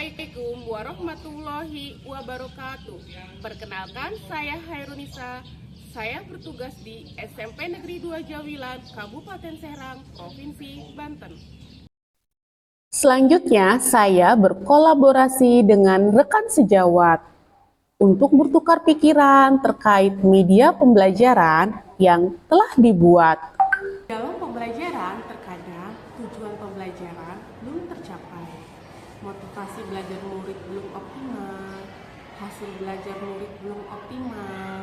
Assalamualaikum warahmatullahi wabarakatuh. Perkenalkan, saya Hairunisa. Saya bertugas di SMP Negeri 2 Jawilan, Kabupaten Serang, Provinsi Banten. Selanjutnya, saya berkolaborasi dengan rekan sejawat untuk bertukar pikiran terkait media pembelajaran yang telah dibuat. Dalam pembelajaran, terkadang tujuan pembelajaran belum tercapai. Motivasi belajar murid belum optimal, hasil belajar murid belum optimal,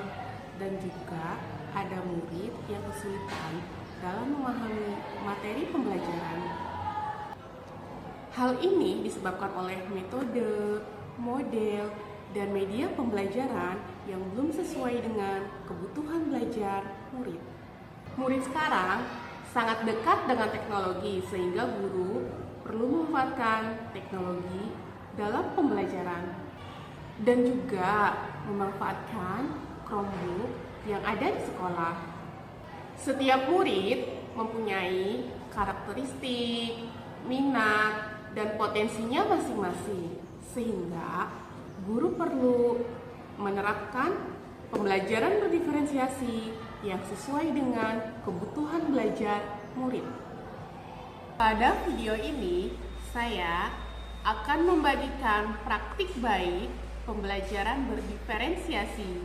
dan juga ada murid yang kesulitan dalam memahami materi pembelajaran. Hal ini disebabkan oleh metode, model, dan media pembelajaran yang belum sesuai dengan kebutuhan belajar murid. Murid sekarang sangat dekat dengan teknologi sehingga guru perlu memanfaatkan teknologi dalam pembelajaran dan juga memanfaatkan Chromebook yang ada di sekolah. Setiap murid mempunyai karakteristik, minat, dan potensinya masing-masing, sehingga guru perlu menerapkan pembelajaran berdiferensiasi yang sesuai dengan kebutuhan belajar murid. Pada video ini, saya akan membagikan praktik baik pembelajaran berdiferensiasi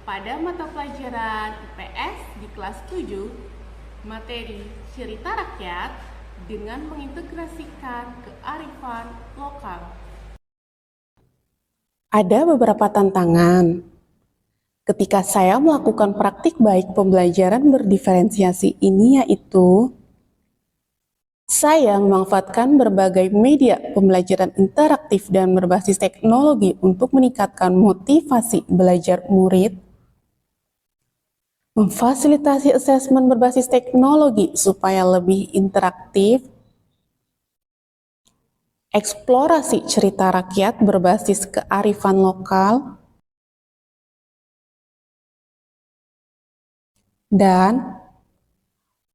pada mata pelajaran IPS di kelas 7, materi cerita rakyat dengan mengintegrasikan kearifan lokal. Ada beberapa tantangan ketika saya melakukan praktik baik pembelajaran berdiferensiasi ini, yaitu saya memanfaatkan berbagai media pembelajaran interaktif dan berbasis teknologi untuk meningkatkan motivasi belajar murid, memfasilitasi asesmen berbasis teknologi supaya lebih interaktif, eksplorasi cerita rakyat berbasis kearifan lokal, dan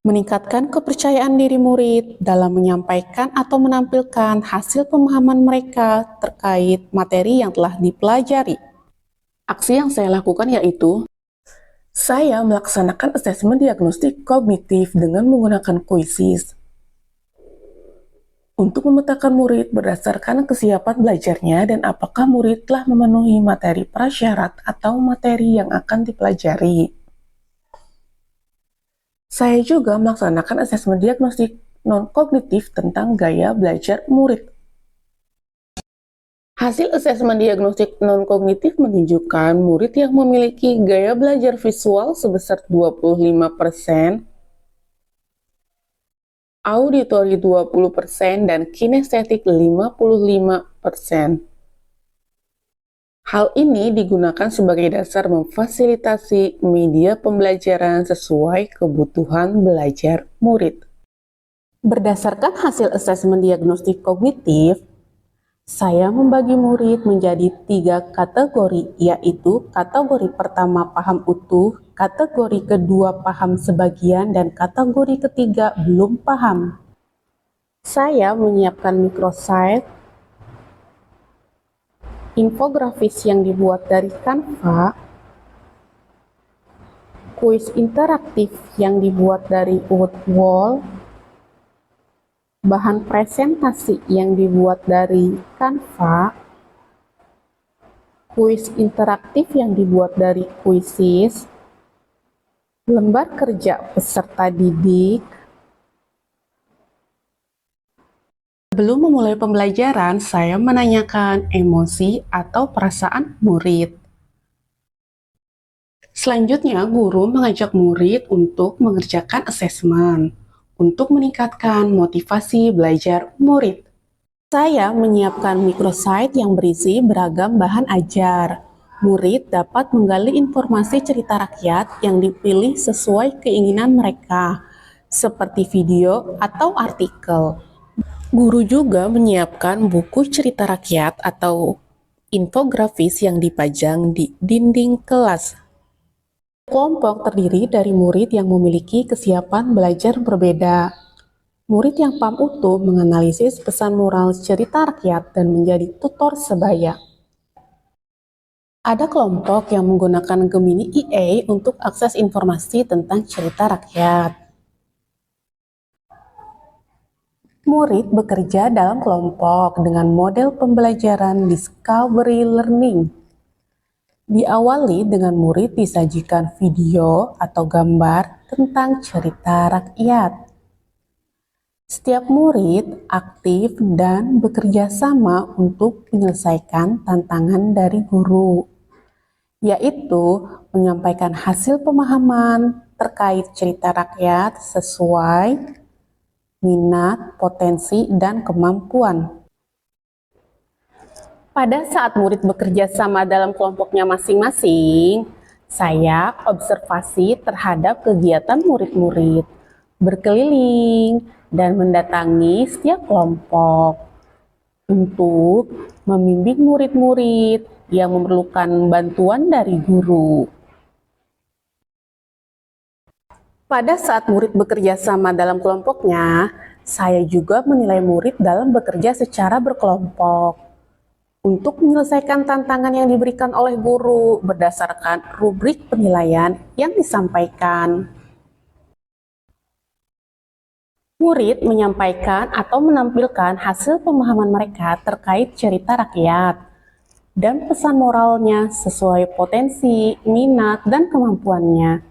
meningkatkan kepercayaan diri murid dalam menyampaikan atau menampilkan hasil pemahaman mereka terkait materi yang telah dipelajari. Aksi yang saya lakukan yaitu saya melaksanakan asesmen diagnostik kognitif dengan menggunakan quizzes untuk memetakan murid berdasarkan kesiapan belajarnya dan apakah murid telah memenuhi materi prasyarat atau materi yang akan dipelajari. Saya juga melaksanakan asesmen diagnostik non-kognitif tentang gaya belajar murid. Hasil asesmen diagnostik non-kognitif menunjukkan murid yang memiliki gaya belajar visual sebesar 25%, auditori 20%, dan kinestetik 55%. Hal ini digunakan sebagai dasar memfasilitasi media pembelajaran sesuai kebutuhan belajar murid. Berdasarkan hasil asesmen diagnostik kognitif, saya membagi murid menjadi 3 kategori, yaitu kategori pertama paham utuh, kategori kedua paham sebagian, dan kategori ketiga belum paham. Saya menyiapkan microsite, infografis yang dibuat dari Canva, kuis interaktif yang dibuat dari Woodwall, bahan presentasi yang dibuat dari Canva, kuis interaktif yang dibuat dari Quizzes, lembar kerja peserta didik. Sebelum memulai pembelajaran, saya menanyakan emosi atau perasaan murid. Selanjutnya, guru mengajak murid untuk mengerjakan asesmen untuk meningkatkan motivasi belajar murid. Saya menyiapkan microsite yang berisi beragam bahan ajar. Murid dapat menggali informasi cerita rakyat yang dipilih sesuai keinginan mereka, seperti video atau artikel. Guru juga menyiapkan buku cerita rakyat atau infografis yang dipajang di dinding kelas. Kelompok terdiri dari murid yang memiliki kesiapan belajar berbeda. Murid yang paham utuh menganalisis pesan moral cerita rakyat dan menjadi tutor sebaya. Ada kelompok yang menggunakan Gemini EA untuk akses informasi tentang cerita rakyat. Murid bekerja dalam kelompok dengan model pembelajaran discovery learning. Diawali dengan murid disajikan video atau gambar tentang cerita rakyat. Setiap murid aktif dan bekerja sama untuk menyelesaikan tantangan dari guru, yaitu menyampaikan hasil pemahaman terkait cerita rakyat sesuai minat, potensi, dan kemampuan. Pada saat murid bekerja sama dalam kelompoknya masing-masing, saya observasi terhadap kegiatan murid-murid, berkeliling, dan mendatangi setiap kelompok untuk membimbing murid-murid yang memerlukan bantuan dari guru. Pada saat murid bekerja sama dalam kelompoknya, saya juga menilai murid dalam bekerja secara berkelompok untuk menyelesaikan tantangan yang diberikan oleh guru berdasarkan rubrik penilaian yang disampaikan. Murid menyampaikan atau menampilkan hasil pemahaman mereka terkait cerita rakyat dan pesan moralnya sesuai potensi, minat, dan kemampuannya.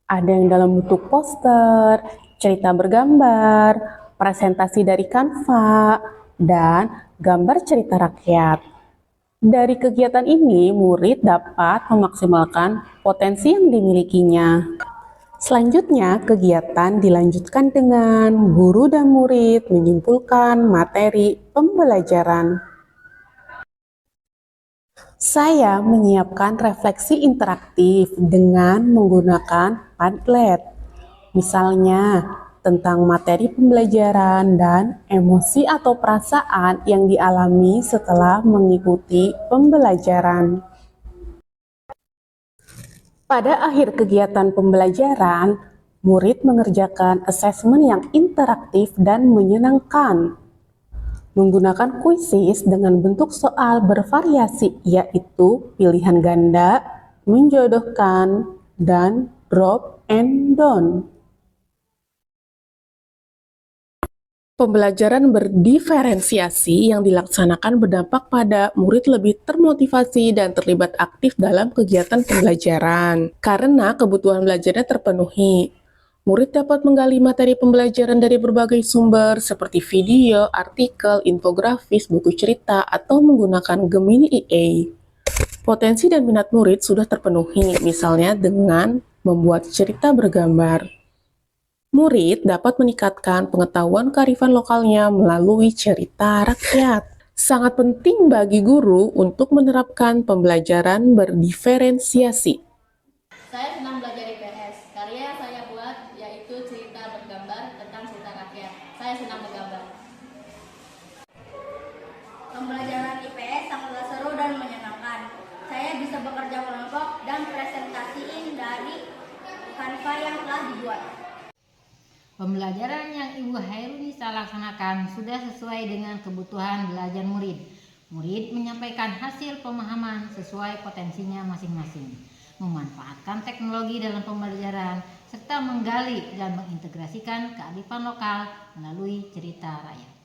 Ada yang dalam bentuk poster, cerita bergambar, presentasi dari Canva, dan gambar cerita rakyat. Dari kegiatan ini, murid dapat memaksimalkan potensi yang dimilikinya. Selanjutnya, kegiatan dilanjutkan dengan guru dan murid menyimpulkan materi pembelajaran. Saya menyiapkan refleksi interaktif dengan menggunakan Padlet, misalnya tentang materi pembelajaran dan emosi atau perasaan yang dialami setelah mengikuti pembelajaran. Pada akhir kegiatan pembelajaran, murid mengerjakan asesmen yang interaktif dan menyenangkan. Menggunakan kuisis dengan bentuk soal bervariasi, yaitu pilihan ganda, menjodohkan, dan drop and down. Pembelajaran berdiferensiasi yang dilaksanakan berdampak pada murid lebih termotivasi dan terlibat aktif dalam kegiatan pembelajaran. Karena kebutuhan belajarnya terpenuhi, murid dapat menggali materi pembelajaran dari berbagai sumber seperti video, artikel, infografis, buku cerita, atau menggunakan Gemini EA. Potensi dan minat murid sudah terpenuhi, misalnya dengan membuat cerita bergambar. Murid dapat meningkatkan pengetahuan kearifan lokalnya melalui cerita rakyat. Sangat penting bagi guru untuk menerapkan pembelajaran berdiferensiasi. Saya senang belajar IPS. Karya yang saya buat yaitu cerita bergambar tentang cerita rakyat. Saya senang bergambar. Pembelajaran IPS sangatlah seru dan menyenangkan. Saya bisa bekerja kelompok dan presentasiin dari Canva yang telah dibuat. Pembelajaran yang Ibu Hairunisa laksanakan sudah sesuai dengan kebutuhan belajar murid. Murid menyampaikan hasil pemahaman sesuai potensinya masing-masing, memanfaatkan teknologi dalam pembelajaran, serta menggali dan mengintegrasikan kearifan lokal melalui cerita rakyat.